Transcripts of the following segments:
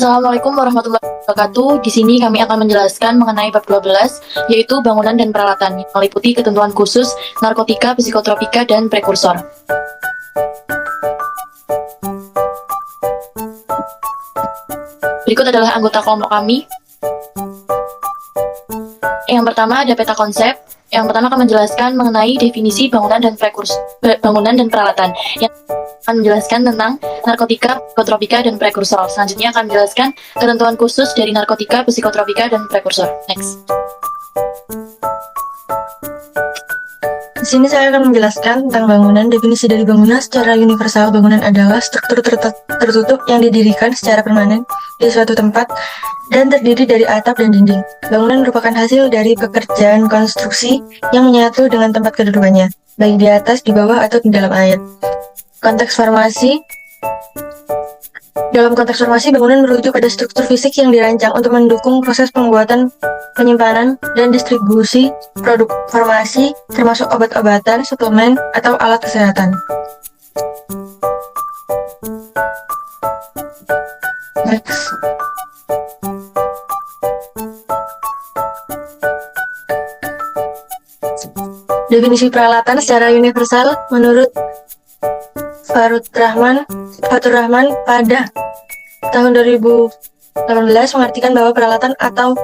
Assalamualaikum warahmatullahi wabarakatuh. Di sini kami akan menjelaskan mengenai bab 12, yaitu bangunan dan peralatan, yang meliputi ketentuan khusus, narkotika, psikotropika, dan prekursor. Berikut adalah anggota kelompok kami. Yang pertama ada peta konsep. Yang pertama akan menjelaskan mengenai definisi bangunan dan peralatan. Yang akan menjelaskan tentang narkotika, psikotropika, dan prekursor. Selanjutnya akan menjelaskan ketentuan khusus dari narkotika, psikotropika, dan prekursor. Next. Di sini saya akan menjelaskan tentang bangunan. Definisi dari bangunan secara universal, bangunan adalah struktur tertutup yang didirikan secara permanen di suatu tempat dan terdiri dari atap dan dinding. Bangunan merupakan hasil dari pekerjaan konstruksi yang menyatu dengan tempat kedudukannya, baik di atas, di bawah, atau di dalam air. Dalam konteks formasi, bangunan merujuk pada struktur fisik yang dirancang untuk mendukung proses pembuatan, penyimpanan, dan distribusi produk farmasi, termasuk obat-obatan, suplemen, atau alat kesehatan. Next. Definisi peralatan secara universal menurut Fathur Rahman pada tahun 2018 mengartikan bahwa peralatan atau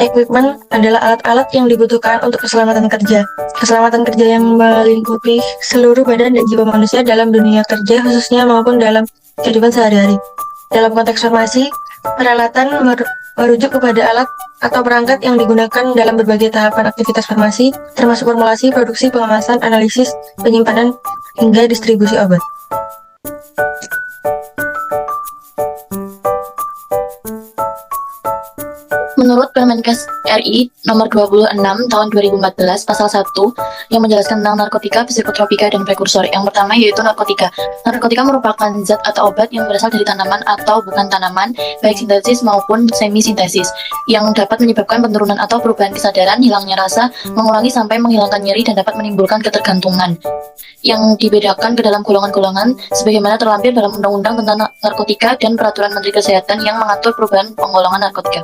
equipment adalah alat-alat yang dibutuhkan untuk keselamatan kerja. Keselamatan kerja yang melingkupi seluruh badan dan jiwa manusia dalam dunia kerja khususnya maupun dalam kehidupan sehari-hari. Dalam konteks farmasi, peralatan merujuk kepada alat atau perangkat yang digunakan dalam berbagai tahapan aktivitas farmasi, termasuk formulasi, produksi, pengemasan, analisis, penyimpanan, hingga distribusi obat. Menurut Permenkes RI nomor 26 tahun 2014 pasal 1 yang menjelaskan tentang narkotika, psikotropika, dan prekursor. Yang pertama yaitu narkotika. Narkotika merupakan zat atau obat yang berasal dari tanaman atau bukan tanaman, baik sintesis maupun semi-sintesis, yang dapat menyebabkan penurunan atau perubahan kesadaran, hilangnya rasa, mengurangi sampai menghilangkan nyeri, dan dapat menimbulkan ketergantungan. Yang dibedakan ke dalam golongan-golongan sebagaimana terlampir dalam Undang-Undang tentang Narkotika dan Peraturan Menteri Kesehatan yang mengatur perubahan penggolongan narkotika.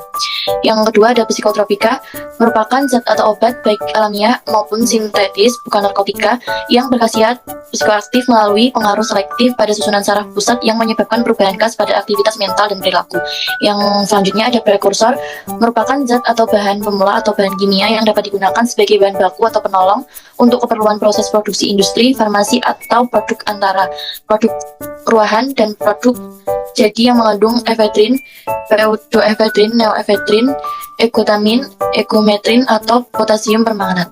Yang kedua ada psikotropika, merupakan zat atau obat baik alamiah maupun sintetis, bukan narkotika, yang berkhasiat psikoaktif melalui pengaruh selektif pada susunan saraf pusat yang menyebabkan perubahan khas pada aktivitas mental dan perilaku. Yang selanjutnya ada prekursor, merupakan zat atau bahan pemula atau bahan kimia yang dapat digunakan sebagai bahan baku atau penolong untuk keperluan proses produksi industri, farmasi, atau produk antara produk ruahan dan produk jadi yang mengandung efedrin, pseudoefedrin, neoefedrin, ekotamin, ekometrin, atau potasium permanganat.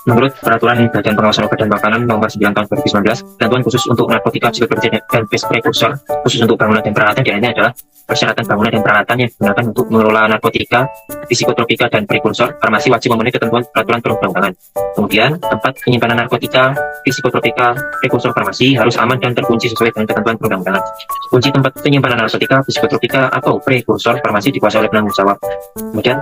Menurut Peraturan Badan Pengawasan Obat dan Makanan Nomor 9 Tahun 2019, ketentuan khusus untuk narkotika, psikotropika, dan prekursor khusus untuk bangunan dan peralatan diantaranya adalah persyaratan bangunan dan peralatan yang digunakan untuk mengelola narkotika, psikotropika, dan prekursor. Farmasi wajib memenuhi ketentuan peraturan perundang-undangan. Kemudian, tempat penyimpanan narkotika, psikotropika, prekursor farmasi harus aman dan terkunci sesuai dengan ketentuan perundang-undangan. Kunci tempat penyimpanan narkotika, psikotropika, atau prekursor farmasi dikuasai oleh penanggung jawab. Kemudian,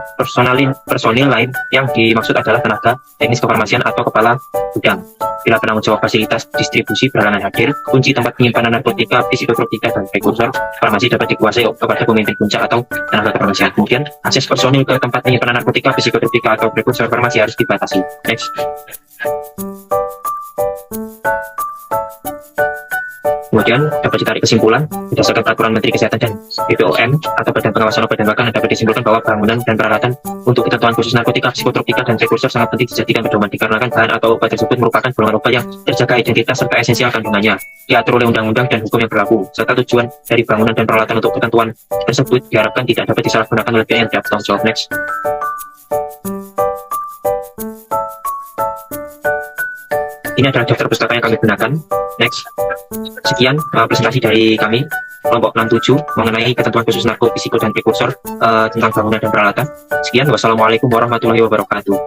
personil lain yang dimaksud adalah tenaga teknis kefarmasian atau kepala gudang. Bila penanggung jawab fasilitas distribusi berhalangan hadir, kunci tempat penyimpanan narkotika, psikotropika, dan prekursor farmasi dapat dikuasai kepada pemimpin puncak atau tenaga kefarmasian. Kemudian, akses personil ke tempat penyimpanan narkotika, psikotropika, atau prekursor farmasi harus dibatasi. Next. Kemudian dapat ditarik kesimpulan berdasarkan Peraturan Menteri Kesehatan dan BPOM atau Badan Pengawasan Obat dan Makanan dapat disimpulkan bahwa bangunan dan peralatan untuk ketentuan khusus narkotika, psikotropika, dan prekursor sangat penting dijadikan pedoman dikarenakan bahan atau obat tersebut merupakan golongan obat yang terjaga identitas serta esensial kandungannya, diatur oleh undang-undang dan hukum yang berlaku, serta tujuan dari bangunan dan peralatan untuk ketentuan tersebut diharapkan tidak dapat disalahgunakan oleh pihak yang tidak bertanggung jawab. Next. Ini adalah daftar pustaka yang kami gunakan. Next. Sekian presentasi dari kami, kelompok 67, mengenai ketentuan khusus narkotika, psiko, dan prekursor tentang bangunan dan peralatan. Sekian, wassalamualaikum warahmatullahi wabarakatuh.